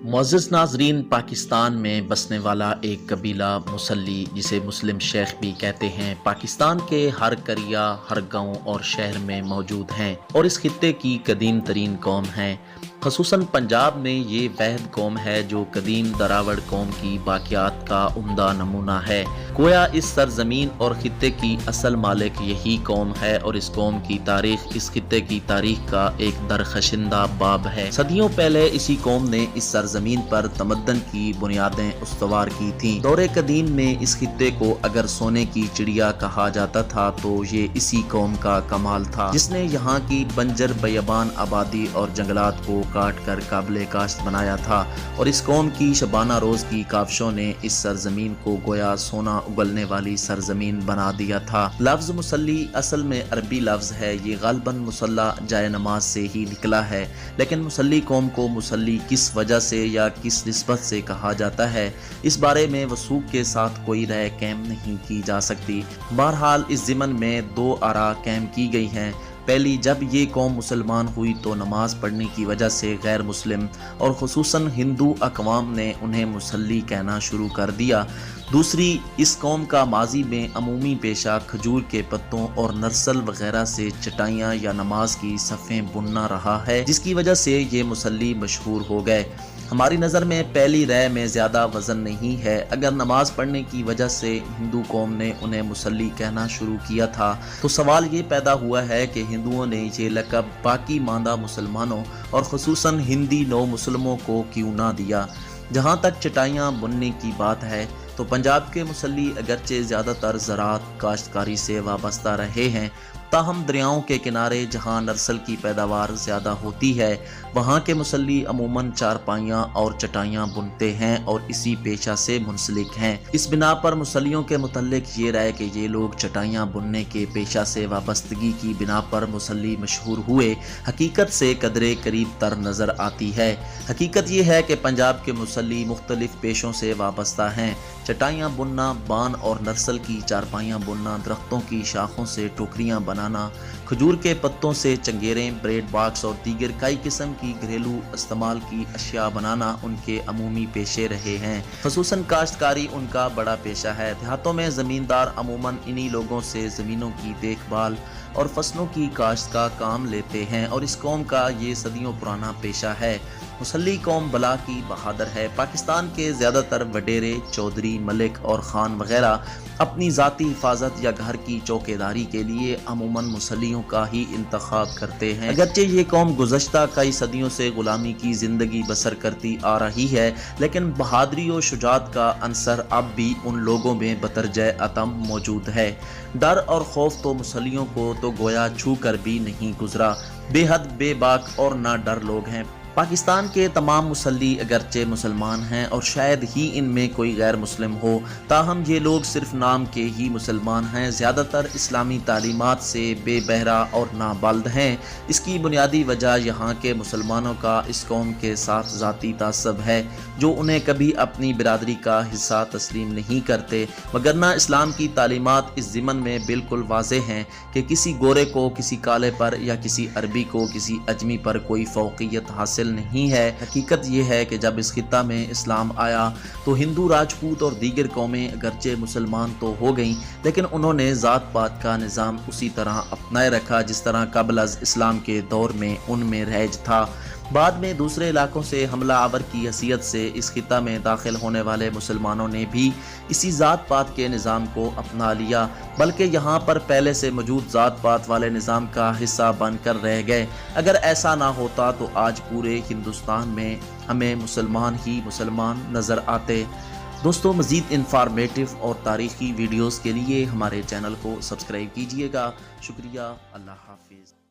معزز ناظرین، پاکستان میں بسنے والا ایک قبیلہ مسلی، جسے مسلم شیخ بھی کہتے ہیں، پاکستان کے ہر قریہ، ہر گاؤں اور شہر میں موجود ہیں اور اس خطے کی قدیم ترین قوم ہے۔ خصوصاً پنجاب میں یہ واحد قوم ہے جو قدیم دراوڑ قوم کی باقیات کا عمدہ نمونہ ہے۔ گویا اس سرزمین اور خطے کی اصل مالک یہی قوم ہے اور اس قوم کی تاریخ اس خطے کی تاریخ کا ایک درخشندہ باب ہے۔ صدیوں پہلے اسی قوم نے اس سرزمین پر تمدن کی بنیادیں استوار کی تھیں۔ دور قدیم میں اس خطے کو اگر سونے کی چڑیا کہا جاتا تھا تو یہ اسی قوم کا کمال تھا جس نے یہاں کی بنجر بیابان آبادی اور جنگلات کو کاٹ کر قابل کاشت بنایا تھا، اور اس قوم کی شبانہ روز کی کاوشوں نے اس سرزمین کو گویا سونا اگلنے والی سرزمین بنا دیا تھا۔ لفظ مسلی اصل میں عربی لفظ ہے، یہ غالباً مصلی جائے نماز سے ہی نکلا ہے، لیکن مسلی قوم کو مسلی کس وجہ سے یا کس نسبت سے کہا جاتا ہے، اس بارے میں وثوق کے ساتھ کوئی رائے قائم نہیں کی جا سکتی۔ بہرحال اس ضمن میں دو آراء قائم کی گئی ہیں۔ پہلی، جب یہ قوم مسلمان ہوئی تو نماز پڑھنے کی وجہ سے غیر مسلم اور خصوصاً ہندو اقوام نے انہیں مسلی کہنا شروع کر دیا۔ دوسری، اس قوم کا ماضی میں عمومی پیشہ کھجور کے پتوں اور نرسل وغیرہ سے چٹائیاں یا نماز کی صفیں بننا رہا ہے، جس کی وجہ سے یہ مسلی مشہور ہو گئے۔ ہماری نظر میں پہلی رائے میں زیادہ وزن نہیں ہے۔ اگر نماز پڑھنے کی وجہ سے ہندو قوم نے انہیں مسلی کہنا شروع کیا تھا تو سوال یہ پیدا ہوا ہے کہ ہندوؤں نے یہ لقب باقی ماندہ مسلمانوں اور خصوصاً ہندی نو مسلموں کو کیوں نہ دیا۔ جہاں تک چٹائیاں بننے کی بات ہے تو پنجاب کے مسلی اگرچہ زیادہ تر زراعت کاشتکاری سے وابستہ رہے ہیں، تاہم دریاؤں کے کنارے جہاں نرسل کی پیداوار زیادہ ہوتی ہے وہاں کے مسلی عموماً چارپائیاں اور چٹائیاں بنتے ہیں اور اسی پیشہ سے منسلک ہیں۔ اس بنا پر مسلیوں کے متعلق یہ رائے کہ یہ لوگ چٹائیاں بننے کے پیشہ سے وابستگی کی بنا پر مسلی مشہور ہوئے، حقیقت سے قدرے قریب تر نظر آتی ہے۔ حقیقت یہ ہے کہ پنجاب کے مسلی مختلف پیشوں سے وابستہ ہیں۔ چٹائیاں بننا، بان اور نرسل کی چارپائیاں بننا، درختوں کی شاخوں سے ٹوکریاں بنانا، کھجور کے پتوں سے چنگیریں، بریڈ باکس اور دیگر کئی قسم کی گھریلو استعمال کی اشیاء بنانا ان کے عمومی پیشے رہے ہیں۔ خصوصاً کاشتکاری ان کا بڑا پیشہ ہے۔ دیہاتوں میں زمیندار عموماً انہی لوگوں سے زمینوں کی دیکھ بھال اور فصلوں کی کاشت کا کام لیتے ہیں اور اس قوم کا یہ صدیوں پرانا پیشہ ہے۔ مسلی قوم بلا کی بہادر ہے۔ پاکستان کے زیادہ تر وڈیرے، چودھری، ملک اور خان وغیرہ اپنی ذاتی حفاظت یا گھر کی چوکیداری کے لیے عموماً مسلیوں کا ہی انتخاب کرتے ہیں۔ اگرچہ یہ قوم گزشتہ کئی صدیوں سے غلامی کی زندگی بسر کرتی آ رہی ہے، لیکن بہادری و شجاعت کا عنصر اب بھی ان لوگوں میں بترجہ اتم موجود ہے۔ ڈر اور خوف تو مسلیوں کو تو گویا چھو کر بھی نہیں گزرا۔ بے حد بے باک اور نہ ڈر لوگ ہیں۔ پاکستان کے تمام مسلی اگرچہ مسلمان ہیں اور شاید ہی ان میں کوئی غیر مسلم ہو، تاہم یہ لوگ صرف نام کے ہی مسلمان ہیں۔ زیادہ تر اسلامی تعلیمات سے بے بہرہ اور نابلد ہیں۔ اس کی بنیادی وجہ یہاں کے مسلمانوں کا اس قوم کے ساتھ ذاتی تعصب ہے جو انہیں کبھی اپنی برادری کا حصہ تسلیم نہیں کرتے، وگرنہ اسلام کی تعلیمات اس ضمن میں بالکل واضح ہیں کہ کسی گورے کو کسی کالے پر یا کسی عربی کو کسی اجمی پر کوئی فوقیت حاصل نہیں ہے۔ حقیقت یہ ہے کہ جب اس خطہ میں اسلام آیا تو ہندو، راجپوت اور دیگر قومیں اگرچہ مسلمان تو ہو گئیں، لیکن انہوں نے ذات پات کا نظام اسی طرح اپنائے رکھا جس طرح قبل از اسلام کے دور میں ان میں رائج تھا۔ بعد میں دوسرے علاقوں سے حملہ آور کی حیثیت سے اس خطہ میں داخل ہونے والے مسلمانوں نے بھی اسی ذات پات کے نظام کو اپنا لیا، بلکہ یہاں پر پہلے سے موجود ذات پات والے نظام کا حصہ بن کر رہ گئے۔ اگر ایسا نہ ہوتا تو آج پورے ہندوستان میں ہمیں مسلمان ہی مسلمان نظر آتے۔ دوستو، مزید انفارمیٹو اور تاریخی ویڈیوز کے لیے ہمارے چینل کو سبسکرائب کیجیے گا۔ شکریہ۔ اللہ حافظ۔